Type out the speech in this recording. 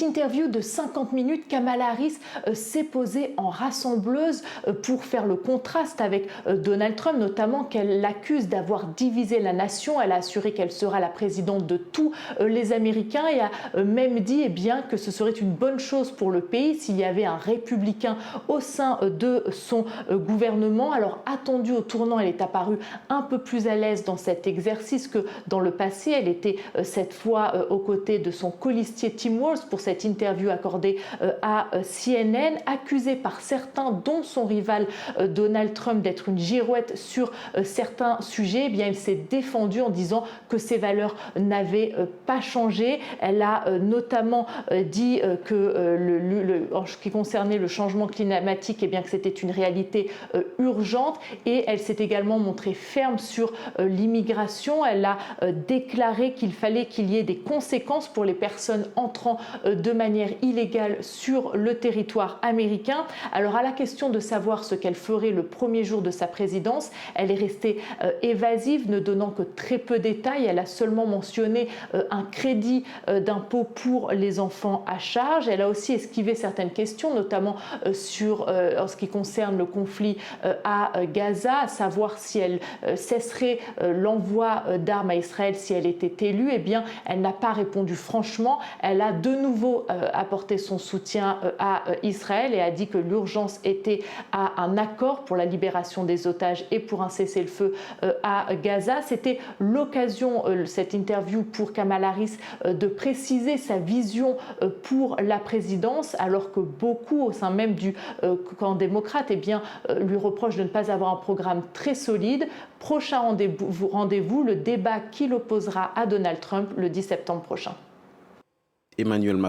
Interview de 50 minutes, Kamala Harris s'est posée en rassembleuse pour faire le contraste avec Donald Trump, notamment qu'elle l'accuse d'avoir divisé la nation. Elle a assuré qu'elle sera la présidente de tous les Américains et a même dit que ce serait une bonne chose pour le pays s'il y avait un républicain au sein de son gouvernement. Alors attendue au tournant, elle est apparue un peu plus à l'aise dans cet exercice que dans le passé. Elle était cette fois aux côtés de son colistier Tim Walz pour cette interview accordée à CNN, accusée par certains, dont son rival Donald Trump, d'être une girouette sur certains sujets. Elle s'est défendue en disant que ses valeurs n'avaient pas changé. Elle a notamment dit que en ce qui concernait le changement climatique, que c'était une réalité urgente, et elle s'est également montrée ferme sur l'immigration. Elle a déclaré qu'il fallait qu'il y ait des conséquences pour les personnes entrant de manière illégale sur le territoire américain. Alors à la question de savoir ce qu'elle ferait le premier jour de sa présidence, elle est restée évasive, ne donnant que très peu de détails. Elle a seulement mentionné un crédit d'impôt pour les enfants à charge. Elle a aussi esquivé certaines questions, notamment en ce qui concerne le conflit à Gaza, à savoir si elle cesserait l'envoi d'armes à Israël si elle était élue. Elle n'a pas répondu franchement. Elle a de nouveau apporté son soutien à Israël et a dit que l'urgence était à un accord pour la libération des otages et pour un cessez-le-feu à Gaza. C'était l'occasion, cette interview, pour Kamala Harris de préciser sa vision pour la présidence, alors que beaucoup au sein même du camp démocrate lui reprochent de ne pas avoir un programme très solide. Prochain rendez-vous, le débat qui l'opposera à Donald Trump le 10 septembre prochain. Emmanuel Macron